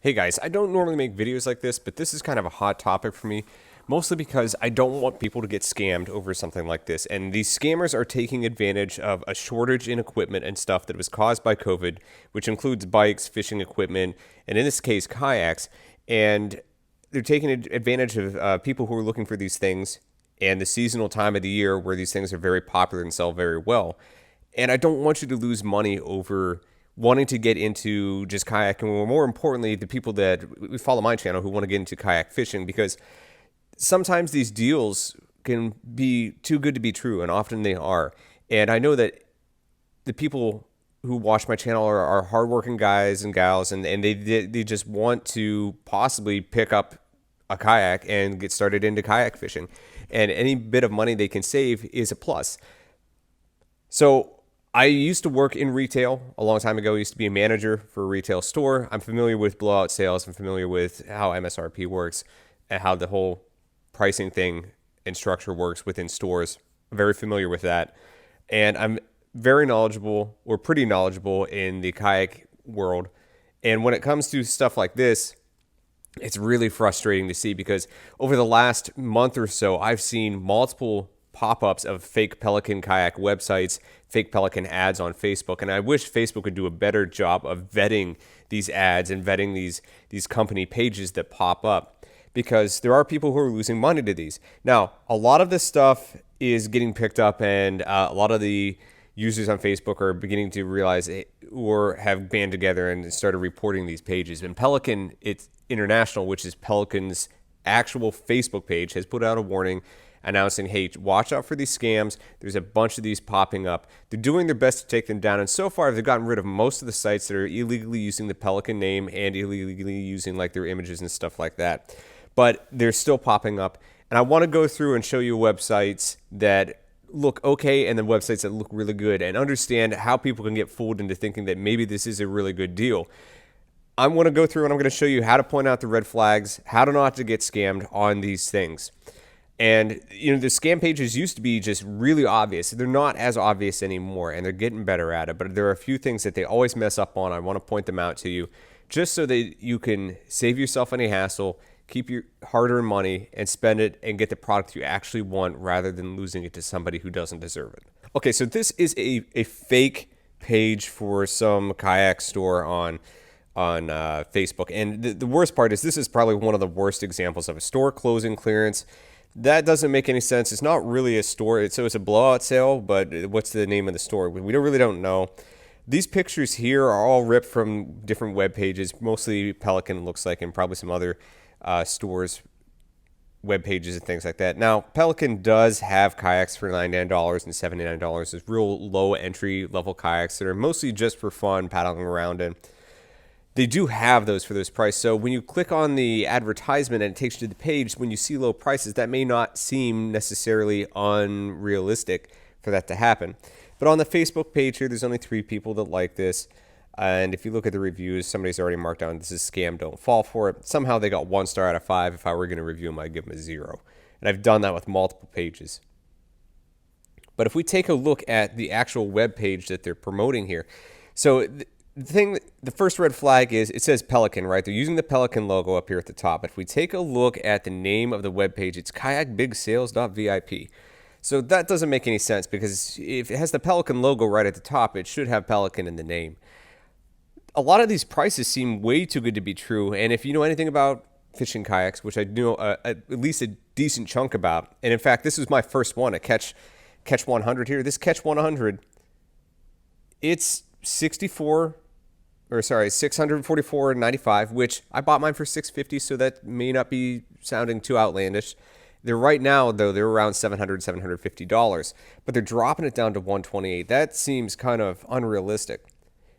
Hey guys, I don't normally make videos like this, but this is kind of a hot topic for me, mostly because I don't want people to get scammed over something like this. And these scammers are taking advantage of a shortage in equipment and stuff that was caused by COVID, which includes bikes, fishing equipment, and in this case, kayaks. And they're taking advantage of people who are looking for these things and the seasonal time of the year where these things are very popular and sell very well. And I don't want you to lose money over wanting to get into just kayaking, or more importantly, the people that follow my channel who want to get into kayak fishing, because sometimes these deals can be too good to be true, and often they are. And I know that the people who watch my channel are hardworking guys and gals, and they just want to possibly pick up a kayak and get started into kayak fishing. And any bit of money they can save is a plus. So I used to work in retail a long time ago. I used to be a manager for a retail store. I'm familiar with blowout sales. I'm familiar with how MSRP works and how the whole pricing thing and structure works within stores. I'm very familiar with that. And I'm very knowledgeable, or pretty knowledgeable, in the kayak world. And when it comes to stuff like this, it's really frustrating to see, because over the last month or so, I've seen multiple pop-ups of fake Pelican kayak websites, fake Pelican ads on Facebook. And I wish Facebook would do a better job of vetting these ads and vetting these company pages that pop up, because there are people who are losing money to these. Now, a lot of this stuff is getting picked up, and a lot of the users on Facebook are beginning to realize it, or have band together and started reporting these pages. And Pelican, it's International, which is Pelican's actual Facebook page, has put out a warning announcing, hey, watch out for these scams. There's a bunch of these popping up. They're doing their best to take them down. And so far, they've gotten rid of most of the sites that are illegally using the Pelican name and illegally using like their images and stuff like that. But they're still popping up. And I want to go through and show you websites that look okay and then websites that look really good, and understand how people can get fooled into thinking that maybe this is a really good deal. I'm going to go through and I'm going to show you how to point out the red flags, how to not to get scammed on these things. And, you know, the scam pages used to be just really obvious. They're not as obvious anymore, and they're getting better at it. But there are a few things that they always mess up on. I want to point them out to you just so that you can save yourself any hassle, keep your hard-earned money, and spend it and get the product you actually want, rather than losing it to somebody who doesn't deserve it. Okay, so this is a fake page for some kayak store on Facebook. And the worst part is, this is probably one of the worst examples of a store closing clearance. That doesn't make any sense. It's not really a store. So it's a blowout sale, but what's the name of the store? We really don't know. These pictures here are all ripped from different web pages, mostly Pelican, looks like, and probably some other stores, web pages and things like that. Now, Pelican does have kayaks for $99 and $79. There's real low entry level kayaks that are mostly just for fun, paddling around in. They do have those for those prices. So when you click on the advertisement and it takes you to the page, when you see low prices, that may not seem necessarily unrealistic for that to happen. But on the Facebook page here, there's only 3 people that like this. And if you look at the reviews, somebody's already marked down, this is scam, don't fall for it. Somehow they got 1 star out of 5. If I were going to review them, I'd give them a 0. And I've done that with multiple pages. But if we take a look at the actual web page that they're promoting here, so the first red flag is it says Pelican, right? They're using the Pelican logo up here at the top. If we take a look at the name of the web page, it's kayakbigsales.vip. So that doesn't make any sense, because if it has the Pelican logo right at the top, it should have Pelican in the name. A lot of these prices seem way too good to be true. And if you know anything about fishing kayaks, which I know at least a decent chunk about, and in fact, this was my first one, a Catch 100 here. This Catch 100, it's $644.95, which I bought mine for $650, so that may not be sounding too outlandish. They're right now, though, they're around $750, but they're dropping it down to $128. That seems kind of unrealistic.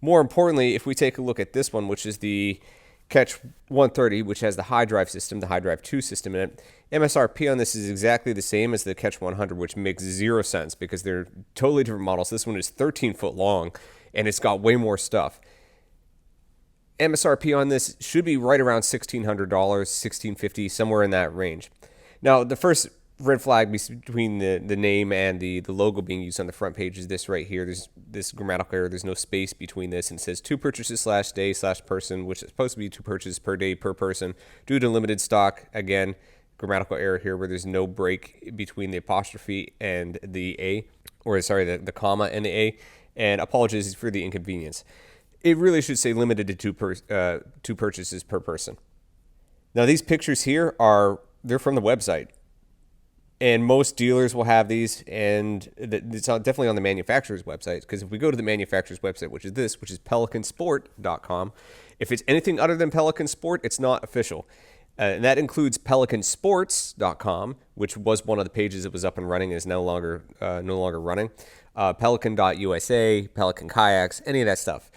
More importantly, if we take a look at this one, which is the Catch 130, which has the high drive system, the high drive 2 system in it, MSRP on this is exactly the same as the Catch 100, which makes 0 sense because they're totally different models. This one is 13 foot long, and it's got way more stuff. MSRP on this should be right around $1,600, $1,650, somewhere in that range. Now, the first red flag between the name and the logo being used on the front page is this right here. There's this grammatical error. There's no space between this, and it says 2 purchases / day / person, which is supposed to be 2 purchases per day per person due to limited stock. Again, grammatical error here where there's no break between the apostrophe and the A, or sorry, the comma and the A. And apologies for the inconvenience. It really should say limited to 2 purchases per person. Now these pictures here they're from the website. And most dealers will have these, and it's definitely on the manufacturer's website, because if we go to the manufacturer's website, which is pelicansport.com, if it's anything other than Pelican Sport, it's not official. And that includes pelicansports.com, which was one of the pages that was up and running and is no longer running. Pelican.usa, Pelican Kayaks, any of that stuff.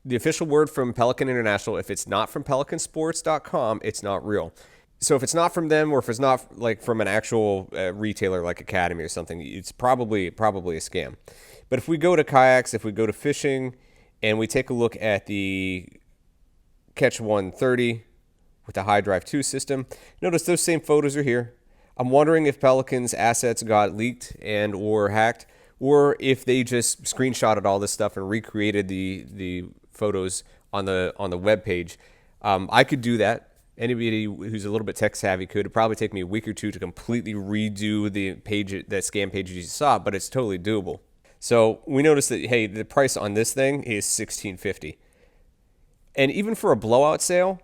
The official word from Pelican International, if it's not from pelicansports.com, it's not real. So if it's not from them, or if it's not like from an actual retailer like Academy or something, it's probably a scam. But if we go to kayaks, if we go to fishing, and we take a look at the Catch 130 with the High Drive 2 system, notice those same photos are here. I'm wondering if Pelican's assets got leaked and or hacked, or if they just screenshotted all this stuff and recreated the photos on the web page. I could do that. Anybody who's a little bit tech savvy could. It'd probably take me a week or two to completely redo the page, that scam page you saw, but it's totally doable. So we noticed that, hey, the price on this thing is $16.50. And even for a blowout sale,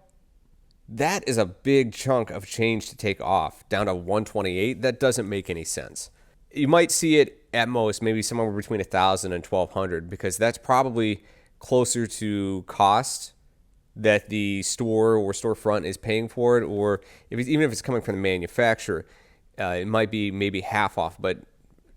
that is a big chunk of change to take off, down to $128. That doesn't make any sense. You might see it at most, maybe somewhere between $1,000 and $1,200, because that's probably closer to cost that the store or storefront is paying for it, or even if it's coming from the manufacturer, it might be maybe half off, but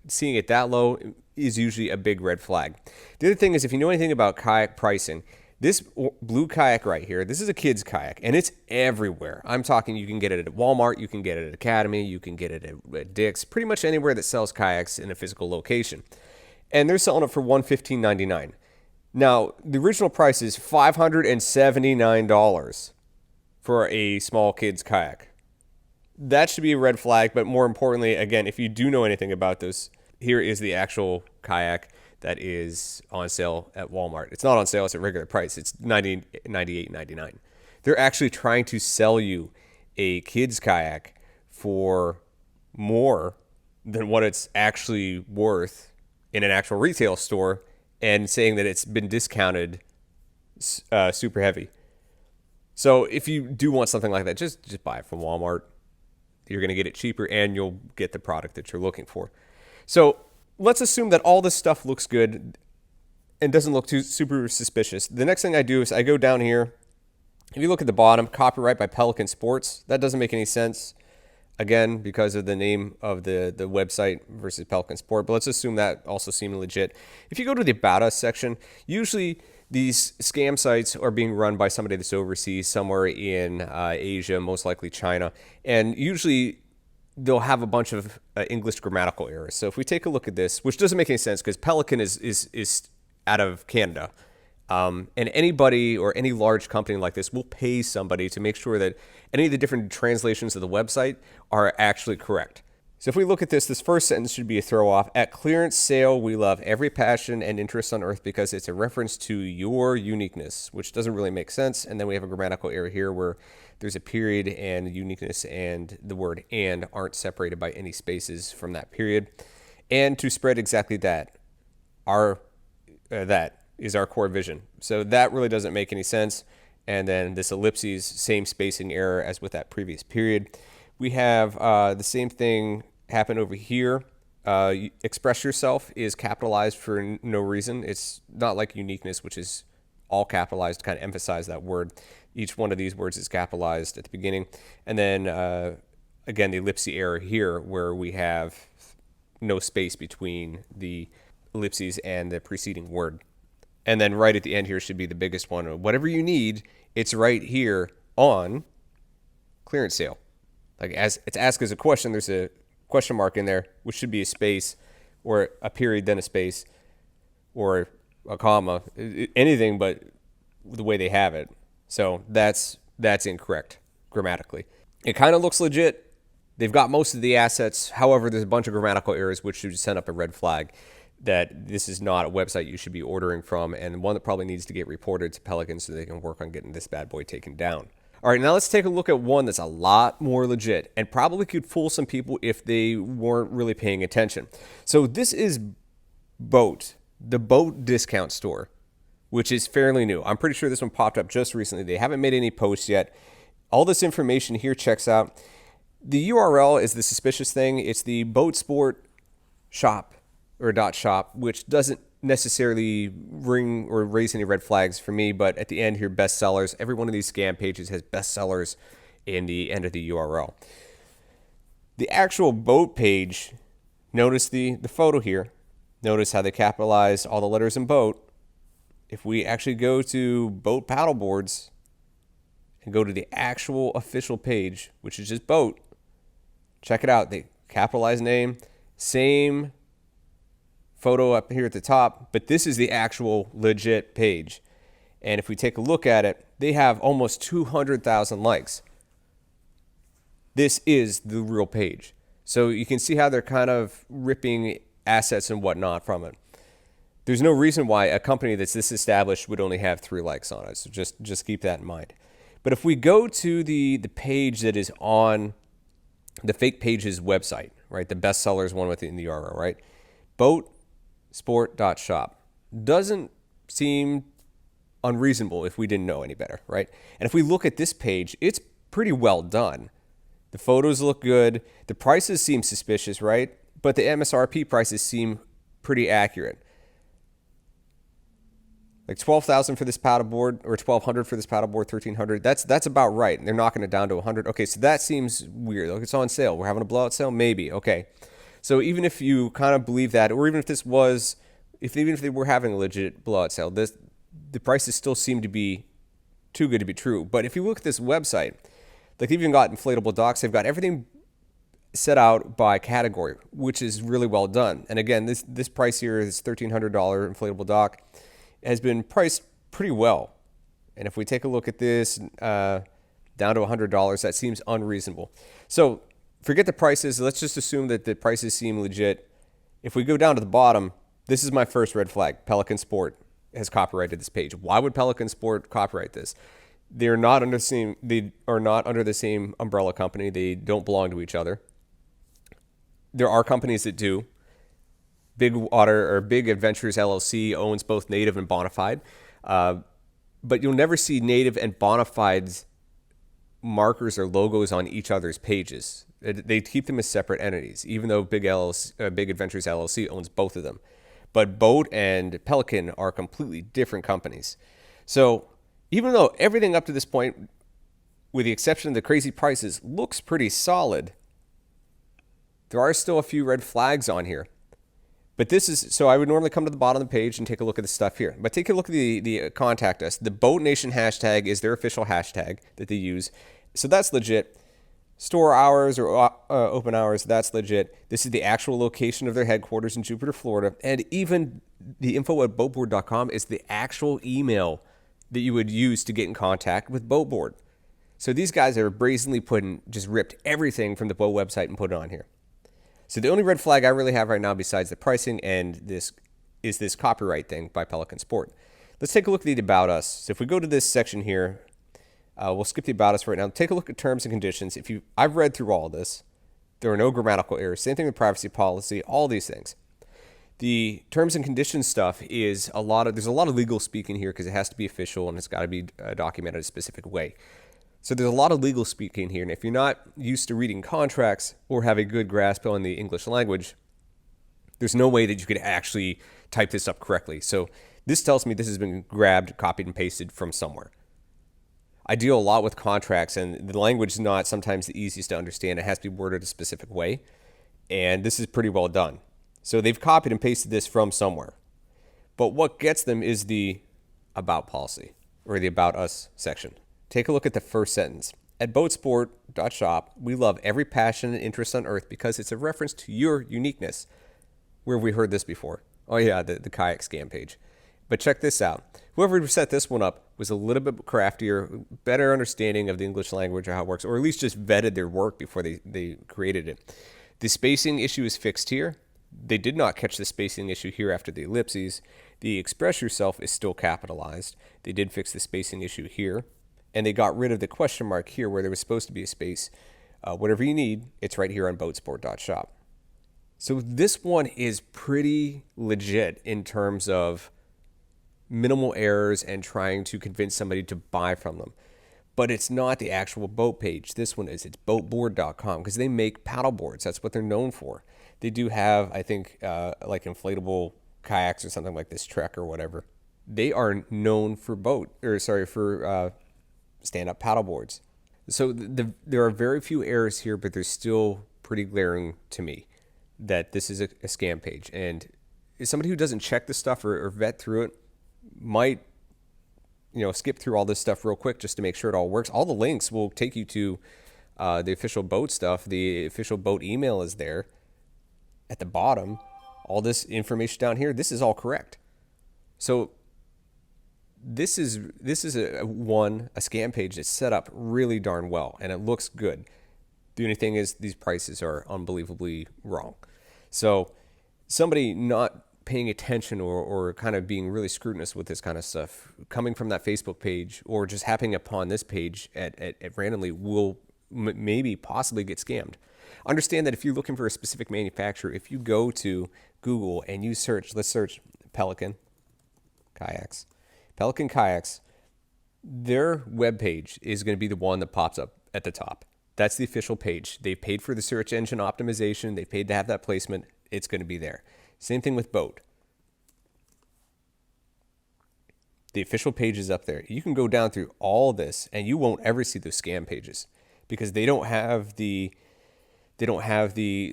seeing it that low is usually a big red flag. The other thing is, if you know anything about kayak pricing, this blue kayak right here, this is a kid's kayak, and it's everywhere. I'm talking, you can get it at Walmart, you can get it at Academy, you can get it at Dick's, pretty much anywhere that sells kayaks in a physical location. And they're selling it for $115.99. Now, the original price is $579 for a small kid's kayak. That should be a red flag, but more importantly, again, if you do know anything about this, here is the actual kayak that is on sale at Walmart. It's not on sale, it's at regular price. It's $98.99. They're actually trying to sell you a kid's kayak for more than what it's actually worth in an actual retail store, and saying that it's been discounted super heavy. So if you do want something like that, just buy it from Walmart. You're going to get it cheaper, and you'll get the product that you're looking for. So let's assume that all this stuff looks good and doesn't look too super suspicious. The next thing I do is I go down here. If you look at the bottom, copyright by Pelican Sports. That doesn't make any sense. Again, because of the name of the website versus Pelican Sport. But let's assume that also seemed legit. If you go to the About Us section, usually these scam sites are being run by somebody that's overseas, somewhere in Asia, most likely China. And usually they'll have a bunch of English grammatical errors. So if we take a look at this, which doesn't make any sense because Pelican is out of Canada. And anybody or any large company like this will pay somebody to make sure that any of the different translations of the website are actually correct. So if we look at this first sentence should be a throw off. At clearance sale, we love every passion and interest on earth because it's a reference to your uniqueness, which doesn't really make sense. And then we have a grammatical error here where there's a period, and uniqueness and the word and aren't separated by any spaces from that period. And to spread exactly that, that is our core vision. So that really doesn't make any sense. And then this ellipses, same spacing error as with that previous period. We have the same thing happen over here. Express yourself is capitalized for no reason. It's not like uniqueness, which is all capitalized to kind of emphasize that word. Each one of these words is capitalized at the beginning. And then, again, the ellipsis error here where we have no space between the ellipses and the preceding word. And then right at the end here should be the biggest one. Whatever you need, it's right here on clearance sale. Like as it's asked as a question, there's a question mark in there, which should be a space or a period, then a space or a comma, anything but the way they have it. So that's incorrect grammatically. It kind of looks legit. They've got most of the assets. However, there's a bunch of grammatical errors which should send up a red flag that this is not a website you should be ordering from, and one that probably needs to get reported to Pelican so they can work on getting this bad boy taken down. All right, now let's take a look at one that's a lot more legit and probably could fool some people if they weren't really paying attention. So this is BOTE, the BOTE discount store, which is fairly new. I'm pretty sure this one popped up just recently. They haven't made any posts yet. All this information here checks out. The URL is the suspicious thing. It's the BOTE Sport shop or .shop, which doesn't necessarily ring or raise any red flags for me, but at the end here, bestsellers. Every one of these scam pages has bestsellers in the end of the URL. The actual BOTE page, notice the photo here. Notice how they capitalize all the letters in BOTE. If we actually go to BOTE paddleboards and go to the actual official page, which is just BOTE, check it out. They capitalize name, same photo up here at the top, but this is the actual legit page. And if we take a look at it, they have almost 200,000 likes. This is the real page. So you can see how they're kind of ripping assets and whatnot from it. There's no reason why a company that's this established would only have 3 likes on it. So just keep that in mind. But if we go to the page that is on the fake page's website, right? The bestsellers one within the URL, right? BOTEsport.shop doesn't seem unreasonable if we didn't know any better, right? And if we look at this page, it's pretty well done. The photos look good. The prices seem suspicious, right? But the MSRP prices seem pretty accurate. Like $12,000 for this paddleboard, or $1,200 for this paddleboard, $1,300. That's about right. And they're knocking it down to $100. Okay, so that seems weird. Like, it's on sale. We're having a blowout sale, maybe. Okay, so even if you kind of believe that, or even if this was, even if they were having a legit blowout sale, the prices still seem to be too good to be true. But if you look at this website, like, they've even got inflatable docks. They've got everything set out by category, which is really well done. And again, this price here, this $1,300 inflatable dock, has been priced pretty well. And if we take a look at this down to $100, that seems unreasonable. So forget the prices. Let's just assume that the prices seem legit. If we go down to the bottom, this is my first red flag. Pelican Sport has copyrighted this page. Why would Pelican Sport copyright this? They are not under the same umbrella company. They don't belong to each other. There are companies that do. Big Water or Big Adventures LLC owns both Native and Bonafide, but you'll never see Native and Bonafide's markers or logos on each other's pages. They keep them as separate entities, even though Big Adventures LLC owns both of them. But BOTE and Pelican are completely different companies. So even though everything up to this point, with the exception of the crazy prices, looks pretty solid, there are still a few red flags on here. But this is, so I would normally come to the bottom of the page and take a look at the stuff here. But take a look at the contact us. The BOTE Nation hashtag is their official hashtag that they use. So that's legit. Store hours or open hours, that's legit. This is the actual location of their headquarters in Jupiter, Florida. And even the info at boteboard.com is the actual email that you would use to get in contact with BOTeboard. So these guys are brazenly just ripped everything from the BOTE website and put it on here. So the only red flag I really have right now besides the pricing and this is this copyright thing by Pelican Sport. Let's take a look at the About Us. So if we go to this section here, we'll skip the About Us right now. Take a look at terms and conditions. I've read through all of this. There are no grammatical errors. Same thing with privacy policy, all these things. The terms and conditions stuff is there's a lot of legal speak in here because it has to be official and it's got to be documented a specific way. So there's a lot of legal speaking here, and if you're not used to reading contracts or have a good grasp on the English language, there's no way that you could actually type this up correctly. So this tells me this has been grabbed, copied, and pasted from somewhere. I deal a lot with contracts, and the language is not sometimes the easiest to understand. It has to be worded a specific way, and this is pretty well done. So they've copied and pasted this from somewhere. But what gets them is the About policy, or the About Us section. Take a look at the first sentence. At botesport.shop, we love every passion and interest on earth because it's a reference to your uniqueness. Where have we heard this before? Oh yeah, the Kayak scam page. But check this out. Whoever set this one up was a little bit craftier, better understanding of the English language or how it works, or at least just vetted their work before they created it. The spacing issue is fixed here. They did not catch the spacing issue here after the ellipses. The express yourself is still capitalized. They did fix the spacing issue here. And they got rid of the question mark here where there was supposed to be a space. Whatever you need, it's right here on botesport.shop. So this one is pretty legit in terms of minimal errors and trying to convince somebody to buy from them. But it's not the actual boat page. This one is. It's boatboard.com because they make paddle boards. That's what they're known for. They do have, I think, like inflatable kayaks or something like this, Trek or whatever. They are known for stand-up paddle boards. So there are very few errors here, but they're still pretty glaring to me that this is a scam page. And somebody who doesn't check this stuff or vet through it might skip through all this stuff real quick just to make sure it all works. All the links will take you to the official boat stuff. The official boat email is there at the bottom. All this information down here, this is all correct. So this is a scam page that's set up really darn well, and it looks good. The only thing is these prices are unbelievably wrong. So somebody not paying attention or kind of being really scrutinous with this kind of stuff coming from that Facebook page or just happening upon this page at randomly will maybe possibly get scammed. Understand that if you're looking for a specific manufacturer, if you go to Google and you search, let's search Pelican Kayaks, their webpage is going to be the one that pops up at the top. That's the official page. They paid for the search engine optimization. They paid to have that placement. It's going to be there. Same thing with BOTE. The official page is up there. You can go down through all this and you won't ever see those scam pages because they don't have the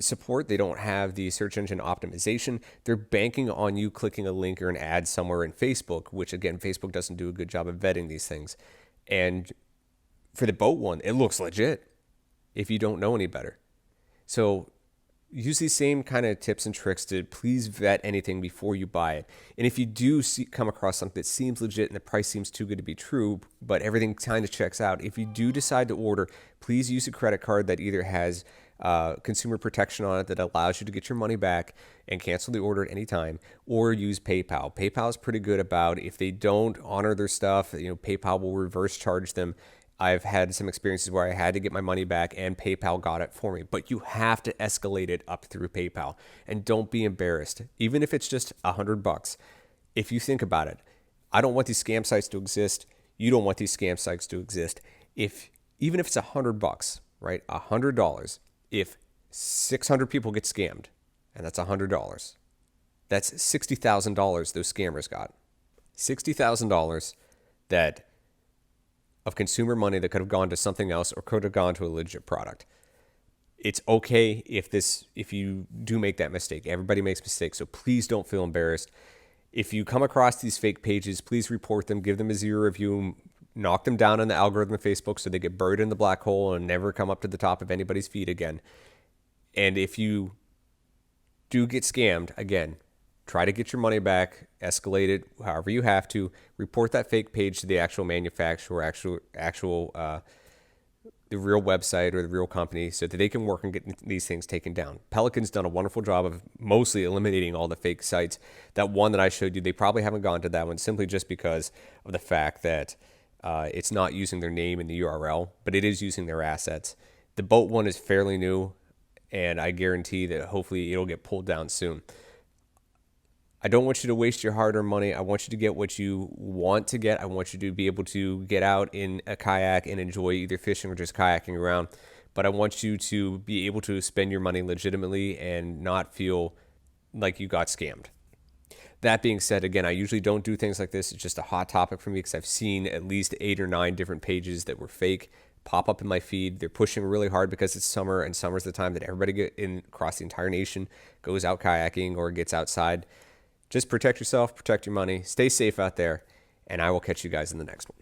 support. They don't have the search engine optimization. They're banking on you clicking a link or an ad somewhere in Facebook, which again, Facebook doesn't do a good job of vetting these things. And for the boat one, it looks legit if you don't know any better. So use these same kind of tips and tricks to please vet anything before you buy it. And if you do come across something that seems legit and the price seems too good to be true, but everything kind of checks out, if you do decide to order, please use a credit card that either has consumer protection on it that allows you to get your money back and cancel the order at any time, or use PayPal. PayPal is pretty good about if they don't honor their stuff, PayPal will reverse charge them. I've had some experiences where I had to get my money back and PayPal got it for me. But you have to escalate it up through PayPal. And don't be embarrassed. Even if it's just $100, if you think about it, I don't want these scam sites to exist. You don't want these scam sites to exist. Even if it's $100, right? $100. If 600 people get scammed, and that's $100, that's $60,000 those scammers got. $60,000 of consumer money that could have gone to something else or could have gone to a legit product. It's okay if you do make that mistake. Everybody makes mistakes, so please don't feel embarrassed. If you come across these fake pages, please report them, give them a 0 review, knock them down in the algorithm of Facebook so they get buried in the black hole and never come up to the top of anybody's feed again. And if you do get scammed, again, try to get your money back, escalate it however you have to, report that fake page to the actual manufacturer, the real website or the real company so that they can work on getting these things taken down. Pelican's done a wonderful job of mostly eliminating all the fake sites. That one that I showed you, they probably haven't gone to that one simply just because of the fact that it's not using their name in the URL, but it is using their assets. The boat one is fairly new, and I guarantee that hopefully it'll get pulled down soon. I don't want you to waste your hard-earned money. I want you to get what you want to get. I want you to be able to get out in a kayak and enjoy either fishing or just kayaking around. But I want you to be able to spend your money legitimately and not feel like you got scammed. That being said, again, I usually don't do things like this. It's just a hot topic for me because I've seen at least 8 or 9 different pages that were fake pop up in my feed. They're pushing really hard because it's summer, and summer's the time that everybody across the entire nation goes out kayaking or gets outside. Just protect yourself, protect your money, stay safe out there, and I will catch you guys in the next one.